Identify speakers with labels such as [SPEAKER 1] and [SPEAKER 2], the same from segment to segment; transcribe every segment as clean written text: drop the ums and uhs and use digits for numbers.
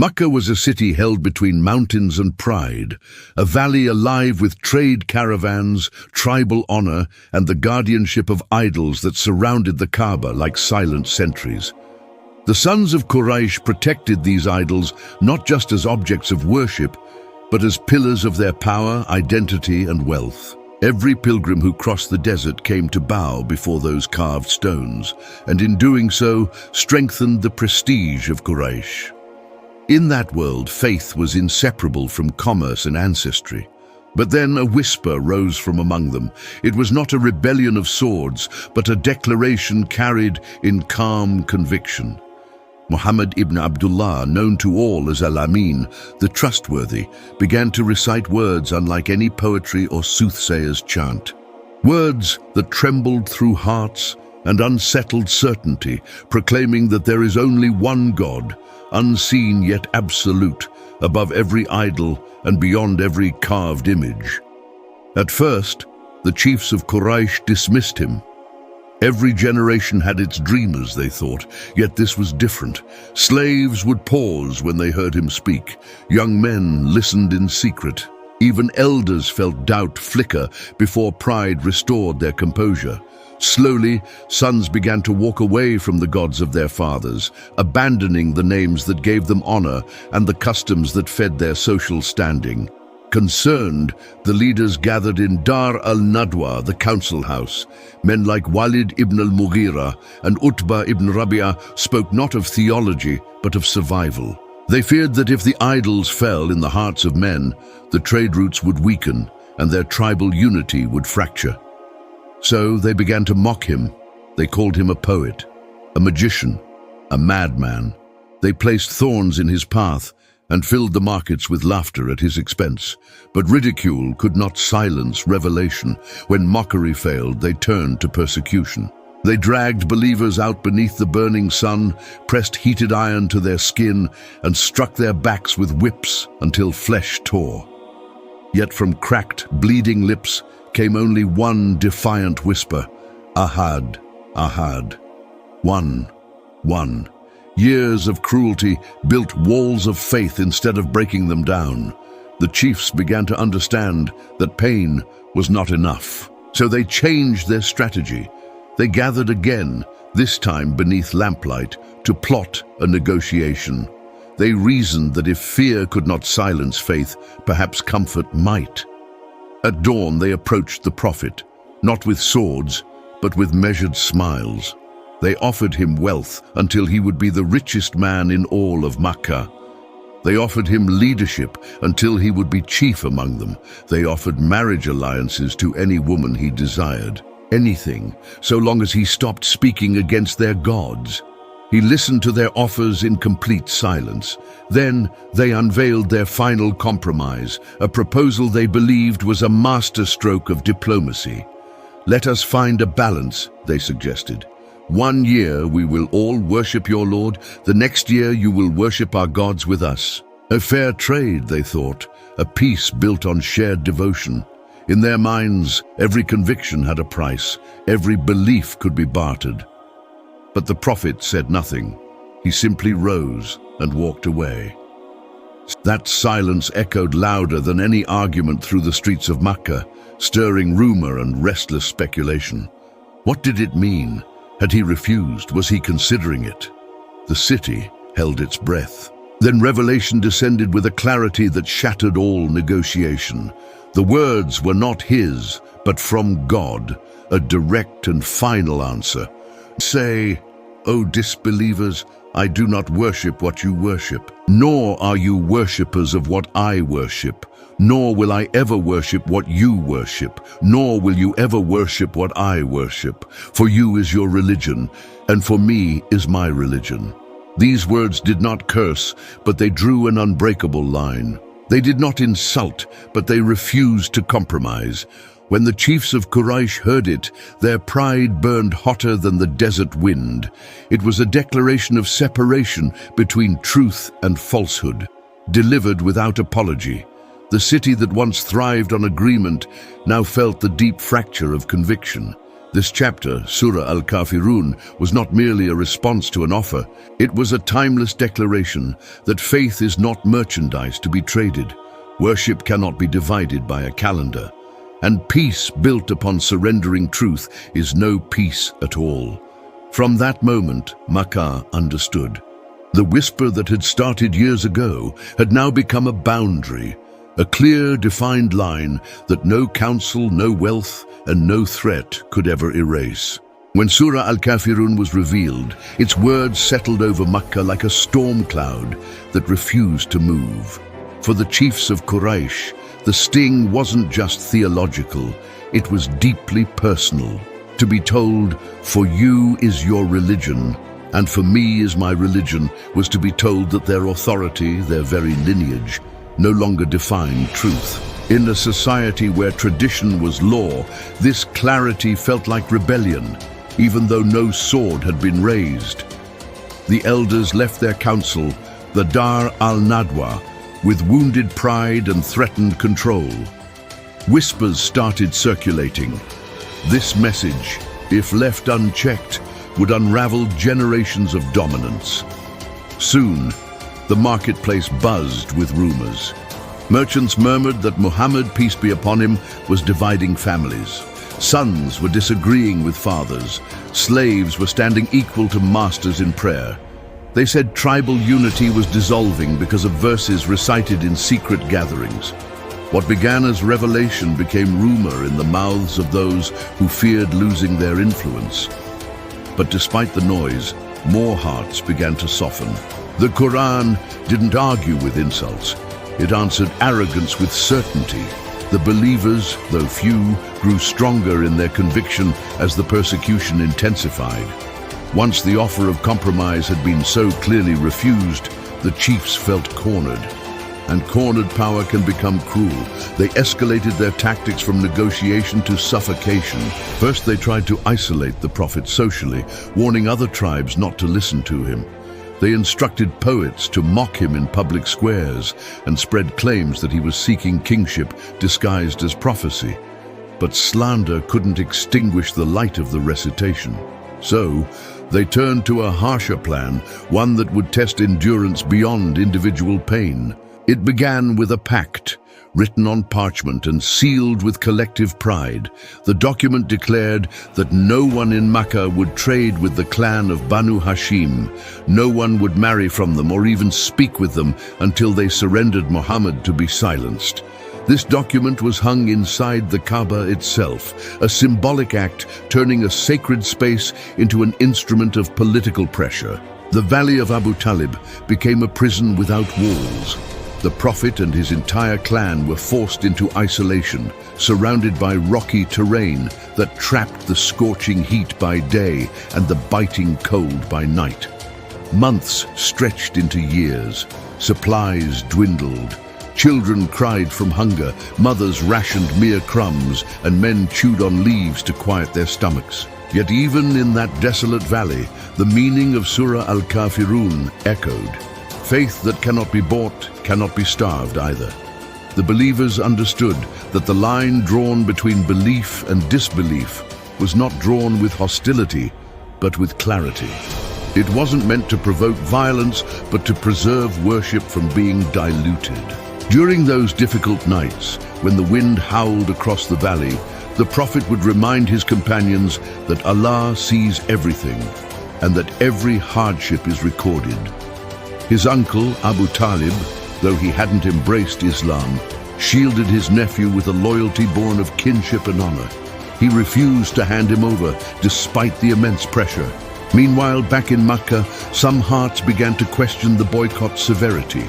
[SPEAKER 1] Makkah was a city held between mountains and pride, a valley alive with trade caravans, tribal honor, and the guardianship of idols that surrounded the Kaaba like silent sentries. The sons of Quraysh protected these idols not just as objects of worship, but as pillars of their power, identity, and wealth. Every pilgrim who crossed the desert came to bow before those carved stones, and in doing so, strengthened the prestige of Quraysh. In that world, faith was inseparable from commerce and ancestry. But then a whisper rose from among them. It was not a rebellion of swords, but a declaration carried in calm conviction. Muhammad ibn Abdullah, known to all as Al-Amin, the trustworthy, began to recite words unlike any poetry or soothsayer's chant. Words that trembled through hearts and unsettled certainty, proclaiming that there is only one God, unseen yet absolute, above every idol and beyond every carved image. At first, the chiefs of Quraysh dismissed him. Every generation had its dreamers, they thought, yet this was different. Slaves would pause when they heard him speak. Young men listened in secret. Even elders felt doubt flicker before pride restored their composure. Slowly, sons began to walk away from the gods of their fathers, abandoning the names that gave them honor and the customs that fed their social standing. Concerned, the leaders gathered in Dar al-Nadwa, the council house. Men like Walid ibn al-Mughira and Utbah ibn Rabi'ah spoke not of theology, but of survival. They feared that if the idols fell in the hearts of men, the trade routes would weaken and their tribal unity would fracture. So they began to mock him. They called him a poet, a magician, a madman. They placed thorns in his path and filled the markets with laughter at his expense. But ridicule could not silence revelation. When mockery failed, they turned to persecution. They dragged believers out beneath the burning sun, pressed heated iron to their skin, and struck their backs with whips until flesh tore. Yet from cracked, bleeding lips came only one defiant whisper, Ahad, Ahad. One. Years of cruelty built walls of faith instead of breaking them down. The chiefs began to understand that pain was not enough. So they changed their strategy. They gathered again, this time beneath lamplight, to plot a negotiation. They reasoned that if fear could not silence faith, perhaps comfort might. At dawn they approached the prophet, not with swords, but with measured smiles. They offered him wealth until he would be the richest man in all of Makkah. They offered him leadership until he would be chief among them. They offered marriage alliances to any woman he desired. Anything, so long as he stopped speaking against their gods. He listened to their offers in complete silence. Then they unveiled their final compromise, a proposal they believed was a masterstroke of diplomacy. Let us find a balance, they suggested. 1 year we will all worship your Lord, the next year you will worship our gods with us. A fair trade, they thought, a peace built on shared devotion. In their minds, every conviction had a price, every belief could be bartered. But the prophet said nothing. He simply rose and walked away. That silence echoed louder than any argument through the streets of Makkah, stirring rumor and restless speculation. What did it mean? Had he refused? Was he considering it? The city held its breath. Then revelation descended with a clarity that shattered all negotiation. The words were not his, but from God, a direct and final answer. Say, O disbelievers, I do not worship what you worship, nor are you worshippers of what I worship, nor will I ever worship what you worship, nor will you ever worship what I worship. For you is your religion, and for me is my religion. These words did not curse, but they drew an unbreakable line. They did not insult, but they refused to compromise. When the chiefs of Quraysh heard it, their pride burned hotter than the desert wind. It was a declaration of separation between truth and falsehood, delivered without apology. The city that once thrived on agreement now felt the deep fracture of conviction. This chapter, Surah Al-Kafirun, was not merely a response to an offer. It was a timeless declaration that faith is not merchandise to be traded. Worship cannot be divided by a calendar. And peace built upon surrendering truth is no peace at all. From that moment, Makkah understood. The whisper that had started years ago had now become a boundary, a clear, defined line that no counsel, no wealth, and no threat could ever erase. When Surah Al-Kafirun was revealed, its words settled over Makkah like a storm cloud that refused to move. For the chiefs of Quraysh, the sting wasn't just theological, it was deeply personal. To be told, "For you is your religion, and for me is my religion," was to be told that their authority, their very lineage, no longer defined truth. In a society where tradition was law, this clarity felt like rebellion, even though no sword had been raised. The elders left their council, the Dar al-Nadwa, with wounded pride and threatened control. Whispers started circulating. This message, if left unchecked, would unravel generations of dominance. Soon, the marketplace buzzed with rumors. Merchants murmured that Muhammad, peace be upon him, was dividing families. Sons were disagreeing with fathers. Slaves were standing equal to masters in prayer. They said tribal unity was dissolving because of verses recited in secret gatherings. What began as revelation became rumor in the mouths of those who feared losing their influence. But despite the noise, more hearts began to soften. The Qur'an didn't argue with insults. It answered arrogance with certainty. The believers, though few, grew stronger in their conviction as the persecution intensified. Once the offer of compromise had been so clearly refused, the chiefs felt cornered. And cornered power can become cruel. They escalated their tactics from negotiation to suffocation. First, they tried to isolate the prophet socially, warning other tribes not to listen to him. They instructed poets to mock him in public squares and spread claims that he was seeking kingship disguised as prophecy. But slander couldn't extinguish the light of the recitation. So, they turned to a harsher plan, one that would test endurance beyond individual pain. It began with a pact, written on parchment and sealed with collective pride. The document declared that no one in Makkah would trade with the clan of Banu Hashim. No one would marry from them or even speak with them until they surrendered Muhammad to be silenced. This document was hung inside the Kaaba itself, a symbolic act turning a sacred space into an instrument of political pressure. The valley of Abu Talib became a prison without walls. The Prophet and his entire clan were forced into isolation, surrounded by rocky terrain that trapped the scorching heat by day and the biting cold by night. Months stretched into years. Supplies dwindled. Children cried from hunger, mothers rationed mere crumbs, and men chewed on leaves to quiet their stomachs. Yet even in that desolate valley, the meaning of Surah Al-Kafirun echoed. Faith that cannot be bought, cannot be starved either. The believers understood that the line drawn between belief and disbelief was not drawn with hostility, but with clarity. It wasn't meant to provoke violence, but to preserve worship from being diluted. During those difficult nights, when the wind howled across the valley, the Prophet would remind his companions that Allah sees everything, and that every hardship is recorded. His uncle, Abu Talib, though he hadn't embraced Islam, shielded his nephew with a loyalty born of kinship and honor. He refused to hand him over, despite the immense pressure. Meanwhile, back in Makkah, some hearts began to question the boycott's severity.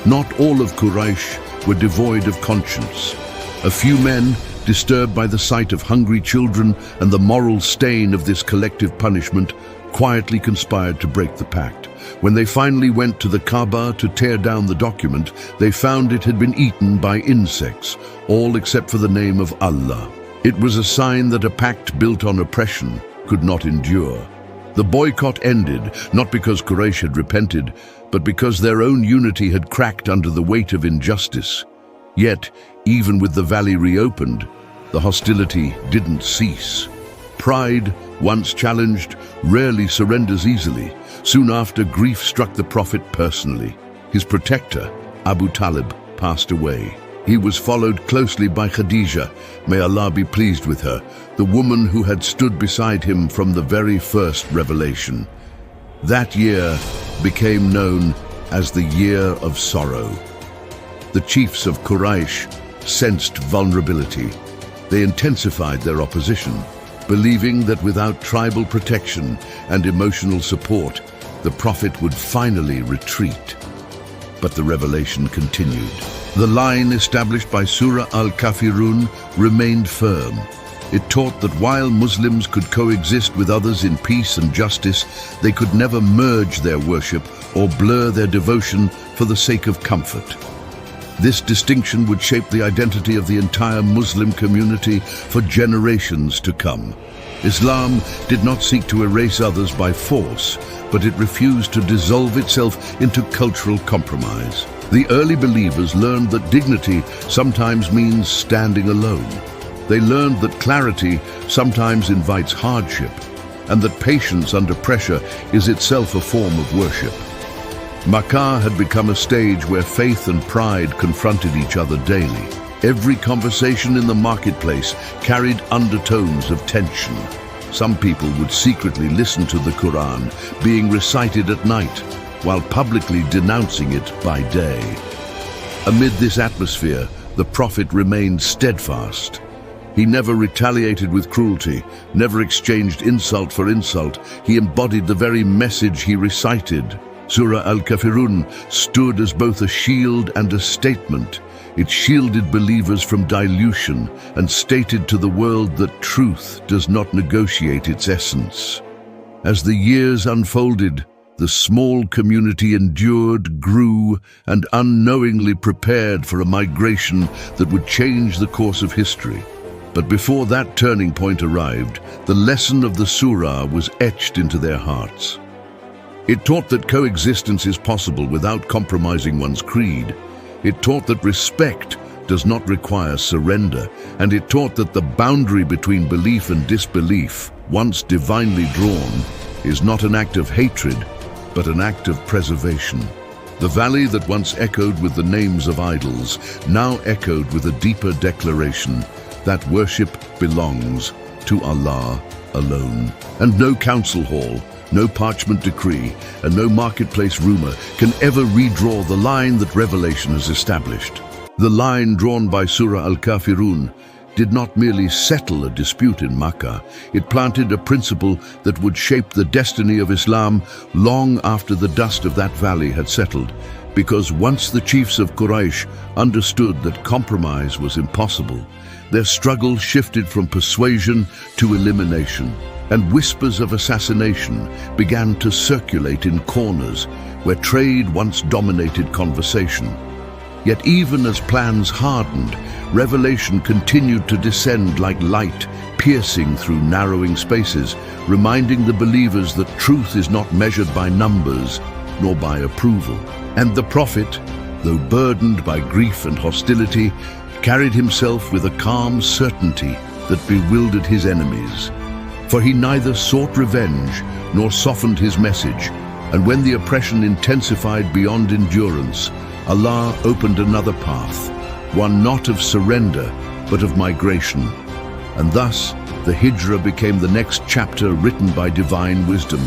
[SPEAKER 1] Not all of Quraysh were devoid of conscience. A few men, disturbed by the sight of hungry children and the moral stain of this collective punishment, quietly conspired to break the pact. When they finally went to the Kaaba to tear down the document, they found it had been eaten by insects, all except for the name of Allah. It was a sign that a pact built on oppression could not endure. The boycott ended, not because Quraysh had repented, but because their own unity had cracked under the weight of injustice. Yet, even with the valley reopened, the hostility didn't cease. Pride, once challenged, rarely surrenders easily. Soon after, grief struck the Prophet personally. His protector, Abu Talib, passed away. He was followed closely by Khadija, may Allah be pleased with her, the woman who had stood beside him from the very first revelation. That year became known as the Year of Sorrow. The chiefs of Quraysh sensed vulnerability. They intensified their opposition, believing that without tribal protection and emotional support, the Prophet would finally retreat. But the revelation continued. The line established by Surah Al-Kafirun remained firm. It taught that while Muslims could coexist with others in peace and justice, they could never merge their worship or blur their devotion for the sake of comfort. This distinction would shape the identity of the entire Muslim community for generations to come. Islam did not seek to erase others by force, but it refused to dissolve itself into cultural compromise. The early believers learned that dignity sometimes means standing alone. They learned that clarity sometimes invites hardship, and that patience under pressure is itself a form of worship. Makkah had become a stage where faith and pride confronted each other daily. Every conversation in the marketplace carried undertones of tension. Some people would secretly listen to the Qur'an being recited at night, while publicly denouncing it by day. Amid this atmosphere, the Prophet remained steadfast. He never retaliated with cruelty, never exchanged insult for insult. He embodied the very message he recited. Surah Al-Kafirun stood as both a shield and a statement. It shielded believers from dilution and stated to the world that truth does not negotiate its essence. As the years unfolded, the small community endured, grew, and unknowingly prepared for a migration that would change the course of history. But before that turning point arrived, the lesson of the surah was etched into their hearts. It taught that coexistence is possible without compromising one's creed. It taught that respect does not require surrender, and it taught that the boundary between belief and disbelief, once divinely drawn, is not an act of hatred, but an act of preservation. The valley that once echoed with the names of idols now echoed with a deeper declaration that worship belongs to Allah alone. And no council hall, no parchment decree, and no marketplace rumor can ever redraw the line that Revelation has established. The line drawn by Surah Al-Kafirun did not merely settle a dispute in Makkah, it planted a principle that would shape the destiny of Islam long after the dust of that valley had settled. Because once the chiefs of Quraysh understood that compromise was impossible, their struggle shifted from persuasion to elimination, and whispers of assassination began to circulate in corners where trade once dominated conversation. Yet even as plans hardened, revelation continued to descend like light, piercing through narrowing spaces, reminding the believers that truth is not measured by numbers, nor by approval. And the Prophet, though burdened by grief and hostility, carried himself with a calm certainty that bewildered his enemies. For he neither sought revenge nor softened his message, and when the oppression intensified beyond endurance, Allah opened another path, one not of surrender, but of migration. And thus, the Hijrah became the next chapter written by divine wisdom,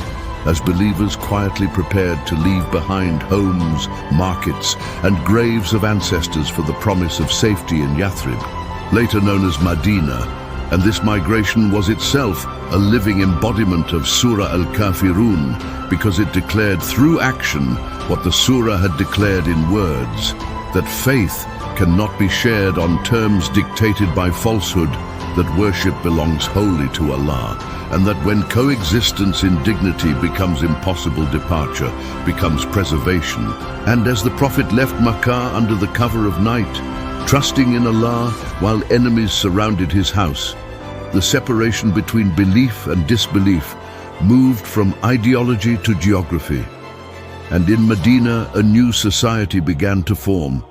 [SPEAKER 1] as believers quietly prepared to leave behind homes, markets, and graves of ancestors for the promise of safety in Yathrib, later known as Medina. And this migration was itself a living embodiment of Surah Al-Kafirun, because it declared through action what the surah had declared in words, that faith cannot be shared on terms dictated by falsehood, that worship belongs wholly to Allah, and that when coexistence in dignity becomes impossible, departure becomes preservation. And as the Prophet left Makkah under the cover of night, trusting in Allah while enemies surrounded his house, the separation between belief and disbelief moved from ideology to geography. And in Medina, a new society began to form,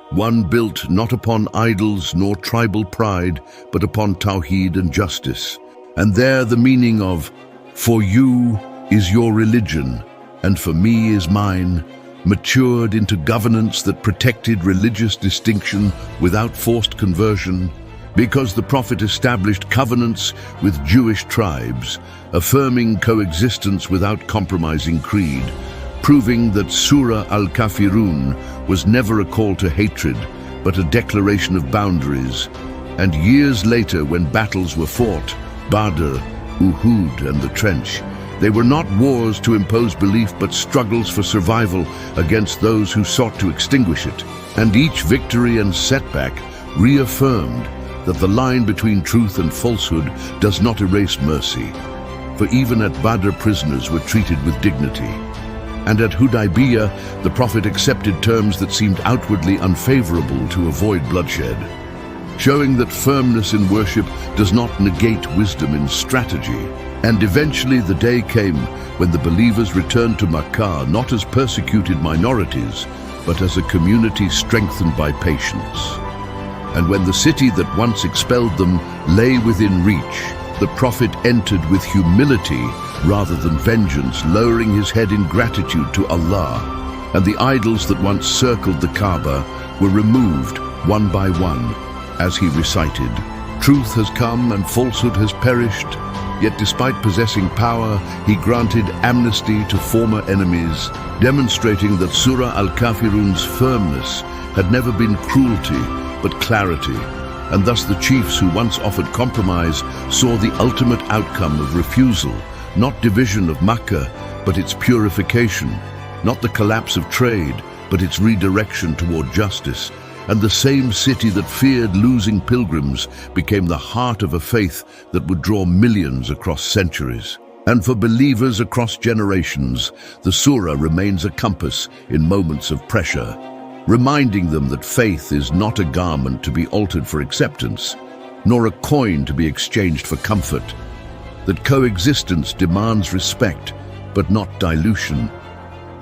[SPEAKER 1] one built not upon idols nor tribal pride, but upon Tawheed and justice. And there the meaning of, "For you is your religion, and for me is mine," matured into governance that protected religious distinction without forced conversion, because the Prophet established covenants with Jewish tribes, affirming coexistence without compromising creed, proving that Surah Al-Kafirun was never a call to hatred, but a declaration of boundaries. And years later, when battles were fought, Badr, Uhud and the Trench, they were not wars to impose belief, but struggles for survival against those who sought to extinguish it. And each victory and setback reaffirmed that the line between truth and falsehood does not erase mercy. For even at Badr, prisoners were treated with dignity. And at Hudaybiyah, the Prophet accepted terms that seemed outwardly unfavorable to avoid bloodshed, showing that firmness in worship does not negate wisdom in strategy. And eventually the day came when the believers returned to Makkah not as persecuted minorities, but as a community strengthened by patience. And when the city that once expelled them lay within reach, the Prophet entered with humility rather than vengeance, lowering his head in gratitude to Allah. And the idols that once circled the Kaaba were removed one by one as he recited, "Truth has come and falsehood has perished." Yet despite possessing power, he granted amnesty to former enemies, demonstrating that Surah Al-Kafirun's firmness had never been cruelty, but clarity. And thus the chiefs who once offered compromise saw the ultimate outcome of refusal, not division of Makkah, but its purification, not the collapse of trade, but its redirection toward justice. And the same city that feared losing pilgrims became the heart of a faith that would draw millions across centuries. And for believers across generations, the surah remains a compass in moments of pressure, reminding them that faith is not a garment to be altered for acceptance, nor a coin to be exchanged for comfort, that coexistence demands respect, but not dilution,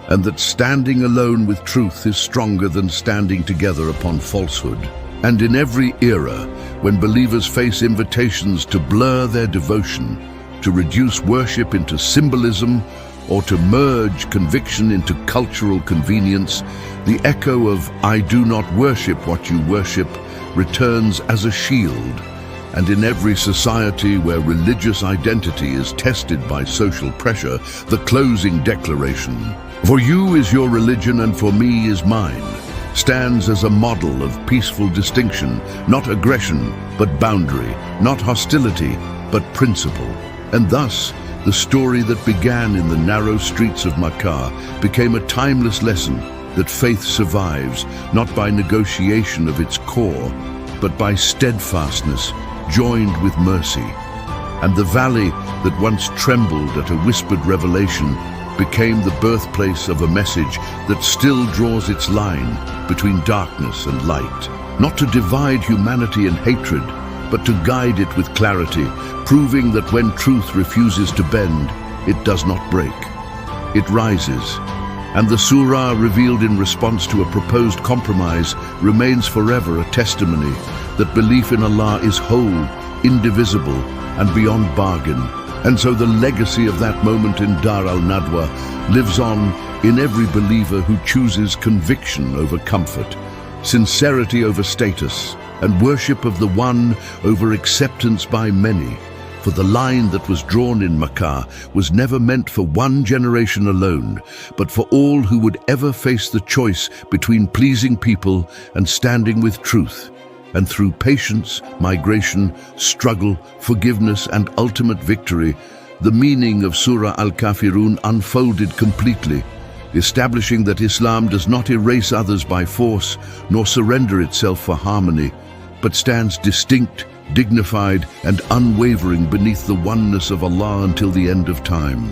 [SPEAKER 1] and that standing alone with truth is stronger than standing together upon falsehood. And in every era, when believers face invitations to blur their devotion, to reduce worship into symbolism, or to merge conviction into cultural convenience, the echo of "I do not worship what you worship" returns as a shield. And in every society where religious identity is tested by social pressure, the closing declaration, "For you is your religion and for me is mine," stands as a model of peaceful distinction, not aggression, but boundary, not hostility, but principle. And thus, the story that began in the narrow streets of Makkah became a timeless lesson that faith survives, not by negotiation of its core, but by steadfastness joined with mercy. And the valley that once trembled at a whispered revelation became the birthplace of a message that still draws its line between darkness and light, not to divide humanity in hatred, but to guide it with clarity, proving that when truth refuses to bend, it does not break. It rises. And the surah revealed in response to a proposed compromise remains forever a testimony that belief in Allah is whole, indivisible, and beyond bargain. And so the legacy of that moment in Dar al-Nadwa lives on in every believer who chooses conviction over comfort, sincerity over status, and worship of the one over acceptance by many. For the line that was drawn in Makkah was never meant for one generation alone, but for all who would ever face the choice between pleasing people and standing with truth. And through patience, migration, struggle, forgiveness, and ultimate victory, the meaning of Surah Al-Kafirun unfolded completely, establishing that Islam does not erase others by force, nor surrender itself for harmony, but stands distinct, dignified, and unwavering beneath the oneness of Allah until the end of time.